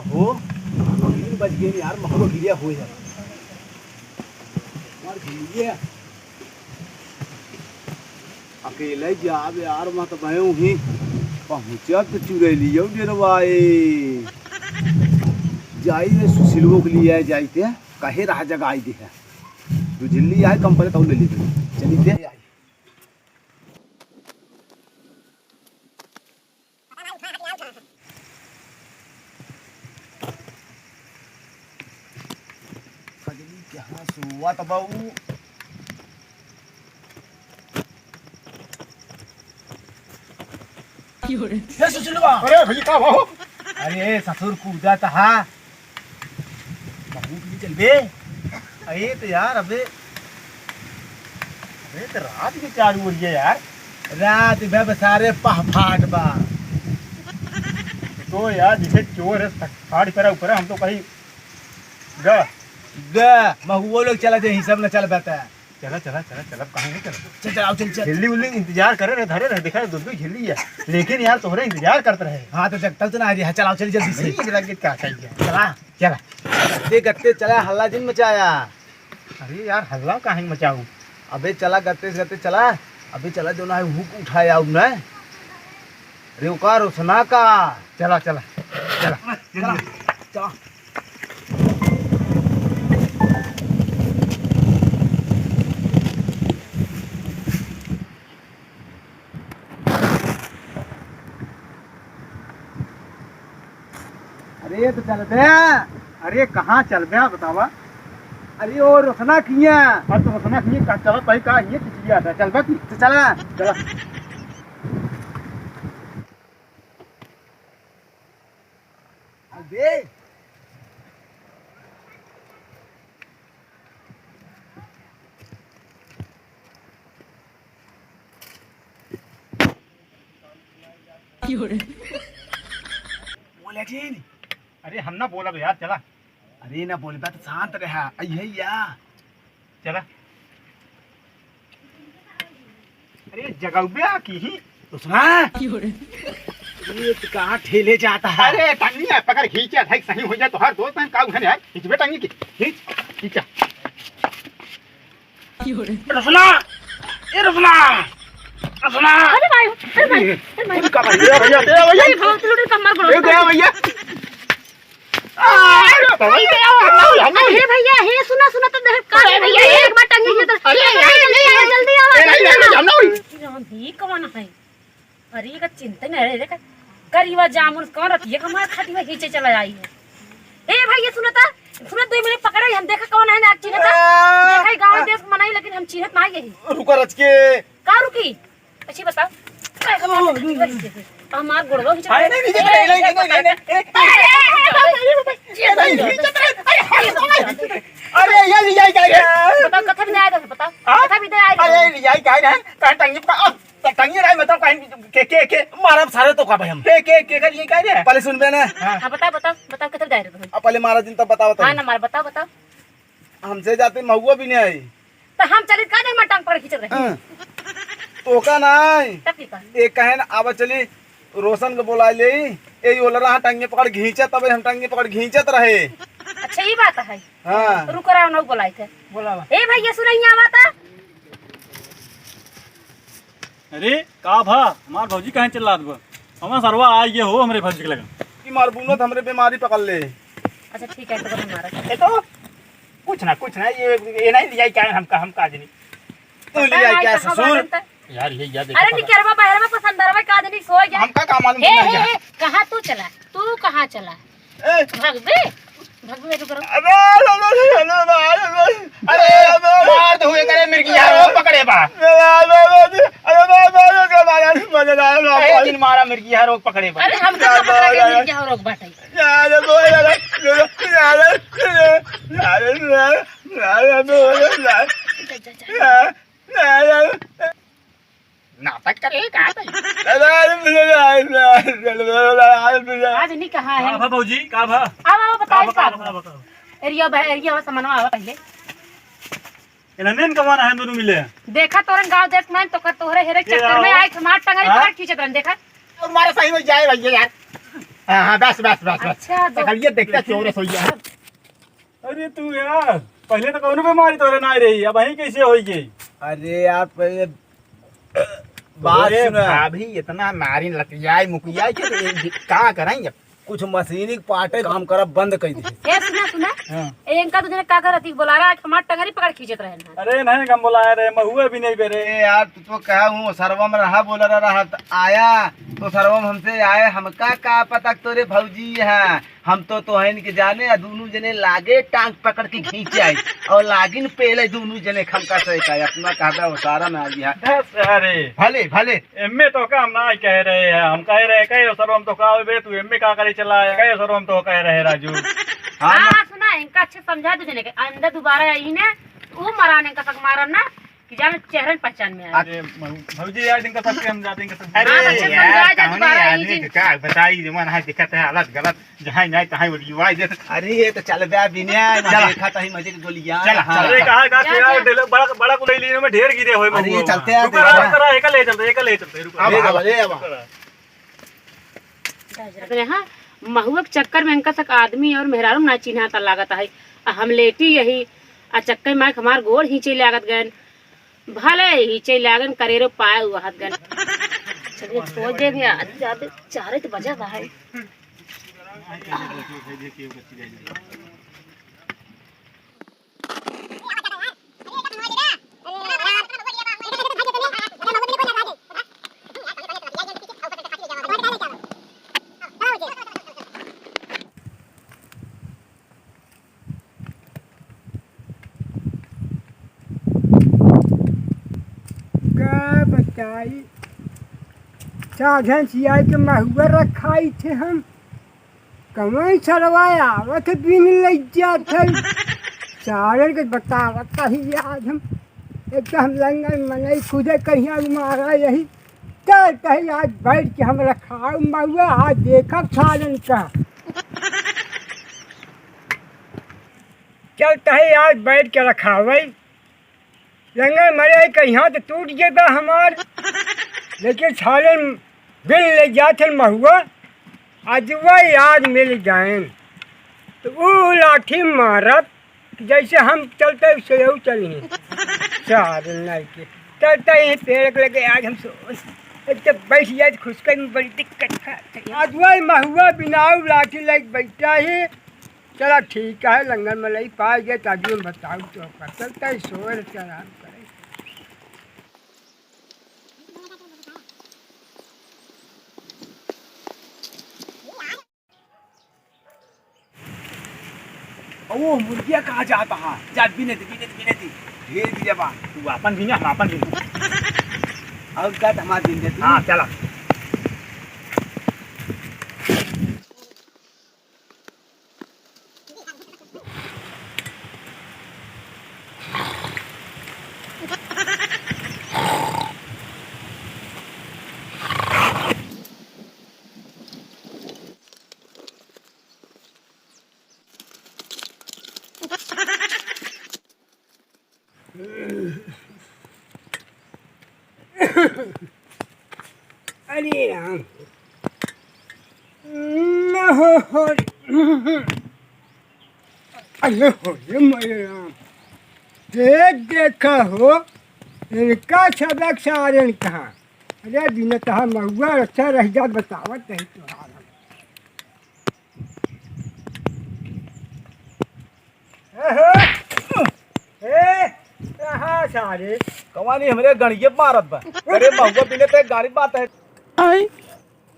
हो 3 बज गए यार, महुआ गिरिया हो यार गिरिया अकेले जाब यार, मत भयू ही पहुंचत चुरैली डेरवाए जाई सुशीलवो के लिए जाइते कहे रहा जगह आई दे तू झिल्ली आए कंपनी तो ले ली चली दे क्या सुआ तबाऊ सुशीलवा। अरे भैया का भाव? अरे ससुर कूदा था बहू के चल बे। अरे तो यार अबे तो रात के 4 बजे यार। रात में सारे पहफाट बा तो यार जिसे चोर है फाड़ पर ऊपर हम तो कहीं ग महुआ लोग चला जाए सब न चल पाता है। चला चला चला चला कहाँ नहीं चला चल चल आओ चल चल झिल्ली उल्ली इंतजार करे रहे धरे रहे देखा दूध झिल्ली है लेकिन यार तोहरे इंतजार करते रहे। हाँ तो जगतल तो ना रही चलाओ चल जल्दी से लगे क्या चाहिए चला चला गत्ते गत्ते चला हल्ला जिन मचाया। अरे यार हल्ला कहाँ मचाऊ अबे चला गत्ते गत्ते चला अभी चला जो ना है हुक उठाया उन्हें रेवका रोशना का चला चला चला चला चला अरे तो चल बे। अरे कहाँ चल गया बतावा। अरे ओ रोशना किया और तो सुना कि चला भाई का ये खिचड़ी आता चल बाकी तो चला चला अबे बोले जी। अरे हम ना बोला यार चला अरे ना बोले बात शांत रहा अये या चला। अरे जगह की ही रोशना ये तो कहाँ ठेले जाता है। अरे टंगी है पकड़ खींचा था सही हो जाए तो हर दोस्त का उठने यार खींचबे टंगी की खींच खींचा। रोशना ये रोशना रोशना अरे भाई अरे भाई का भैया भैया दे भैया ये भाव तुलुड़ी कमर दे गड़ो दे भैया हे भैया हे सुना सुना तो देख का भैया एक बार टंगी के तो जल्दी आवा भी कौन है। अरे का चिंता नहीं रे देख करीवा जामुन कौन रखी है कमर खाती में खींचे चला आई है। ए भैया सुनता सुनत 2 मिनट पकड़े हम देखा कौन है ना चिन्हता देखा गांव देश मनाई लेकिन हम चिन्हत ना यही रुको रच के का रुकी अच्छी बताओ हमार गुड़गो खींच अरे नहीं अरे ये लिया क्या है बताओ कथा भी आया था बताओ कथा भी आया अरे लिया क्या है कहां टंगी का टंगी रहा मतलब कहीं के मारा सारे तो का भाई हम के का ये क्या है पहले सुन बे ना। हां बताओ बताओ बताओ कथा जा रहे हो पहले मारा दिन तब बताओ तो हां ना मार बताओ बताओ हमसे जाते महुआ भी नहीं आई तो हम चलित का नहीं मटांग पर खींच रहे तो का नहीं तब की का एक कहे ना आवा चली रोशन को बोला ले ए बोल रहा टंगे पकड़ घींचा तब हम टंगे पकड़ घींचत रहे। अच्छा ये बात है। हां रुक रहा ना बुलाए थे बोला ए भैया सुनैया बात अरे का भा हमार भौजी कहाँ चल रहा हमारा सरवा आ ये हो हमरे भौजी के लगा कि मार बुनत हमरे बीमारी पकड़ ले। अच्छा ठीक है तो हमारा ये तो कुछ ना ये नहीं लिया क्या हम काज नहीं तू लिया क्या ससुर यार ये याद अरे निकरवा बाहर में पसंद रहा का नहीं सो गया हमका का मालूम हे नहीं हे कहां तू कहां चला ए भगवे भगवे रुक रहा अरे मार दो ये करे मिर्गी यार पकड़े बा एक दिन मारा मिर्गी यार पकड़े बा अरे हम तो पकड़ के मिल गया रोक बाटे नाटक करे का आज नहीं कहा है का भा भौजी का भा आओ बताओ इसका बताओ एरिया समनवा आवा पहले इनमें कमाना है दोनों मिले देखा तोरन गांव देख में तो तोहरे हेरे चक्कर में आए मार टंगरी पकड़ खींचत रहन देखा तुम्हारा सही में जाए भैया यार हाँ बस बस बस बस अच्छा, दो- चलिए देखते चोर सोई है। अरे तू यार पहले तो कौन बीमारी तोरे ना रही अब वही कैसे होगी। अरे यार पहले बात अरे सुना, भाभी इतना मारी लतियाई मुकियाई के का करेंगे। कुछ मशीनिक पार्टे काम करब बंद कर दी। ए सुना हाँ। इनका तुझे का करती बोला रहा है हमार टंगरी पकड़ खींचत रहे ना। अरे नहीं कम बुलाया रे महुए भी नहीं बेरे। अरे यार तू तो कहा हूँ सर्वम रहा बोल रहा तो आया तो सर्वम हमसे आए, हमका का पता तोरे भौजी है। हम तो तोहन के जाने आ दोनों जने लागे टांग पकड़ के खींचे आई और लागिन पहले दोनों जने खमका से का अपना कहता वो सारा में आ गया। अरे भले भले एम्मे तो का हम ना कह रहे हैं, हम कह रहे कहे सर हम तो कहा बे तू एम्मे का करे चला है कहे सर हम तो कह रहे राजू। हाँ सुना इनका अच्छे समझा तुझे के अंदर दोबारा आई ने वो मराने का तक मारन ना कि जाने चेहरे पहचान में आ। अरे भौजी यार इनका सबके हम जाते हैं अरे हाँ, बच्चे यार समझा जा कौन दोबारा आदमी यही का बताई जमान है दिक्कत है हालत गलत जहाँ नहीं तहाँ वो युवा जैसे। अरे ये तो चल बे बिना चला। देखा था ही मजे की गोलियां। चला, हाँ। अरे कहा का जा, यार जा। बड़ा बड़ा कुल लेने में ढेर गिरे हुए अरे ये चलते हैं, रुको देखो। करा एक ले चलते रुको अब, अब, अरे अब। अरे हाँ महुआ के चक्कर में इनका तक आदमी और मेहरारू ना चिन्हाता लागत है। हम लेटी यही आ चक्कर में हमार गोड़ हिंचे लागत गन भले हिंचे लागन करेरो पाए हुआ हाथ गन चलिए छोड़ दे भैया ज्यादा 4 बजा रहा है। का बताई साधन सियाई के महुआ रखाई थे हम कमाई छड़वाया आवत बिन लग जात है सारे के बतावत ही आज हम एक तो हम लंगन मनई खुदे कहिया मारा यही कही आज बैठ के हम रखाऊ महुआ आज देखब सालन का चलता है आज बैठ के रखावे लंगर मरे कहीं तो टूट गया हमार लेकिन सालन बिल ले जाते महुआ आज वह याद मिल जाए तो वो लाठी मारब जैसे हम चलते उससे यू चलिए सालन नहीं के चलते ही पेड़ लगे आज हम सोच एक तो बैठ जाए खुशकर में बड़ी दिक्कत है आज वही महुआ बिनाऊ लाठी लग बैठा ही चला ठीक है लंगर मलाई पा गए ताकि हम बताऊँ तो कर सकता है सोर आराम करे। ओ मुर्गिया कहाँ जाता है जा बिने थी धीरे धीरे बा तू अपन भी हम अपन भी और का हमार दिन देती। हाँ चला अरे राम न हो अरे हो मेरे राम देखा हो इनका सबक सारण कहाँ अरे दिन तहा महुआ अच्छा रह जा बतावत नहीं तुम्हारा कहाँ सारे कमानी हमरे गणिये मारत बा। अरे महुआ बिने तो एक गाड़ी बात है। आई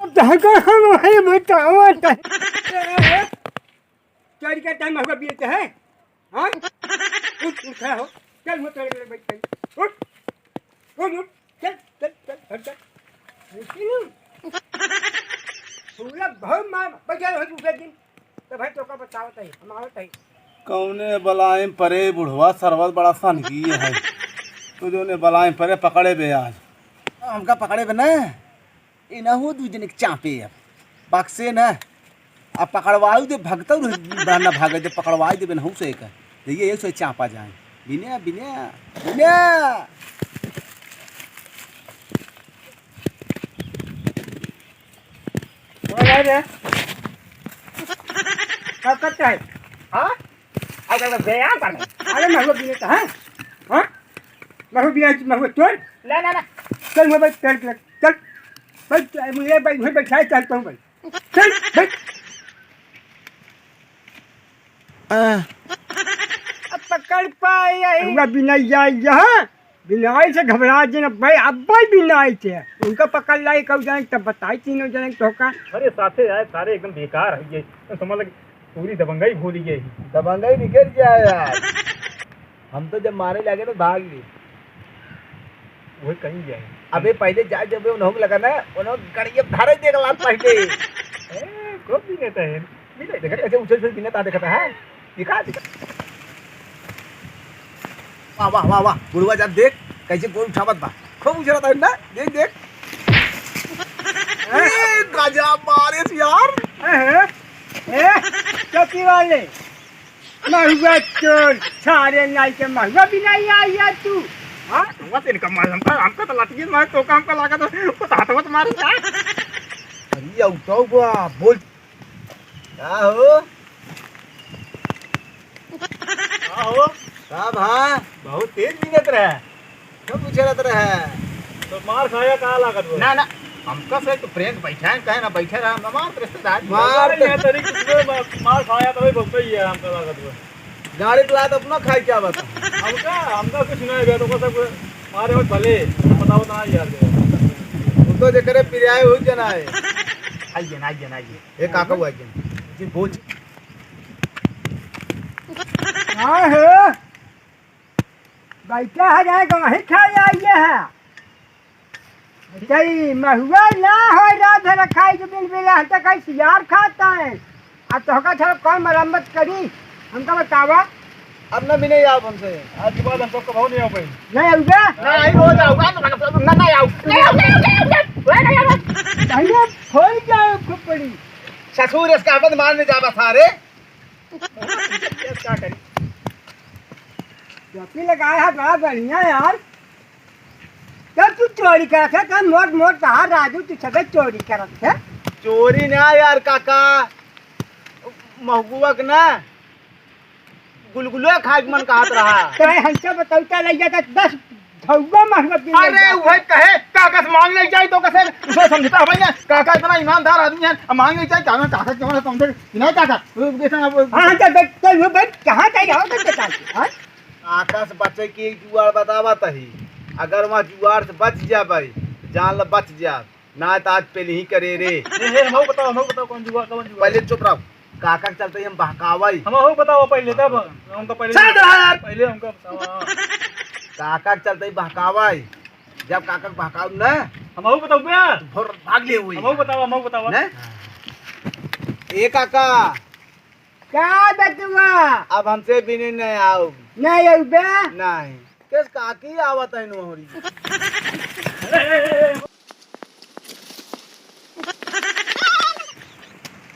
धागा हम वही बतावत है चल के टाइम महुआ बीते है हाँ उठ उठा हो चल मैं तेरे लिए बैठ गई उठ उठ चल चल चल हट जा लेकिन पूरा बहुत मार बजा हो दूसरे दिन तो भाई तो का बतावत है हम आवत है कौने बलाएं परे बुढ़वा सरवत बड़ा सनकी है तो जो ने बलाएं परे पकड़े बे आज हमका पकड़े बे ना ये ना हो दू जने चापे अब बक्से ना अब पकड़वाऊ दे भगता ना भागे दे पकड़वाई दे बेन से एक देखिए ये से चापा जाए बिना बिना बिना बोल रे क्या करता है हाँ अगर व्यायाम करना अरे महुआ बिना तो है हाँ महुआ बिना महुआ चोर ना ना ना चल मैं बैठ चल बैठ मुझे बैठ वहीं बैठा चलता हूँ भाई चल बैठ अब पकड़ पाए हुआ बिना यहाँ बिनाई से घबरा जे भाई अब बिनाई थे उनका पकड़ लाई कब जाए तब बताई तीनों जने धोखा अरे साथे यार सारे एकदम बेकार है ये समझ लगे पूरी दबंगाई भूल गई दबंगा ही निकल गया यार हम तो जब मारे लगे तो भाग गए वही कहीं गया अबे पहले जा जब उन्होंने लगा ना उन्होंने गड़िया धारे देख ला पहले कब भी कहता है मिले देखा कैसे उछल उछल बिना ता देखता है दिखा वाह वाह वाह वाह बुढ़वा जा देख कैसे गोल उठावत बा खूब उछलता है ना देख देख ए गजब मारे यार चौकी वाले महुआ चोर सारे नाई के महुआ भी नहीं आई यार तू हाँ मत इनका मार हमका तो लाठी मार तो काम का लगा तो हाथ मार अरे उठाओ बा बोल क्या हो हो साहब हाँ बहुत तेज मिनट रहा कब उछलत रहा तो मार खाया कहाँ लागत वो ना ना हमका से तो फ्रेंड बैठा है कहे ना बैठे रहा हम हमारे रिश्तेदार मार ये तरीके मार खाया तो वही भुगता ही है हमका लागत वो गाड़ी चला तो अपना खाई क्या बता हमका कुछ नहीं गया तो सब मारे हो भले बताओ ना यार तू तो जकरे पिराए हो जना है आइए ना आइए ना आइए ए काका हुआ जन जी बोझ हाँ है बैठा है जाएगा वहीं खा जाइए है सही महुआ ना हो रात भर खाई के बिल बिल हटा कहीं सियार खाता है अब तो होगा थोड़ा कौन मरम्मत करी हमका बतावा अब ना भी नहीं आओ हमसे आज के बाद हमको कभाव नहीं आ पाई नहीं आऊगा नहीं हो जाऊंगा तो ना नहीं आऊं भैया खोल जाओ खुपड़ी ससुर इसका आवाज मारने जावा सारे क्या करें चौकी लगाया है बड़ा बढ़िया यार जब तू चोरी करत है तो मोट मोट कहा राजू तू सब चोरी करत है चोरी ना यार काका महुआ के ना गुलगुले खाए के मन कहत रहा तो हमसे बताऊता लग जाता 10 धौवा महुआ पी अरे वही कहे काका से मांग नहीं चाहिए तो कैसे उसे समझता है भैया काका इतना ईमानदार आदमी है अब मांग नहीं चाहिए क्या काका क्यों समझे नहीं काका हाँ चल वो बैठ कहाँ चाहिए हो तो बता हाँ आकाश बचे की जुआर बतावा तही अगर वहाँ जुआर से बच जा भाई जान ल बच जा ना तो आज पहले ही करे रे हम बताओ कौन जुआ कौन जुआ पहले चुप रहो काका के चलते हम बहकावाई हम हो बताओ पहले तब हमको पहले शांत रहा यार। पहले हमको बताओ काका के चलते ही बहकावाई जब काका के बहकाव ना हम हो बताओ बे भोर भाग ले हुई हम हो बताओ ना ए काका क्या बतुआ अब हमसे भी नहीं आओ नहीं आऊबे नहीं किस काकी आवत है नोहरी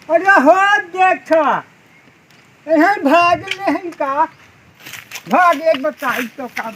अरे हो देख यहाँ भाग ले का भाग एक बताई तो का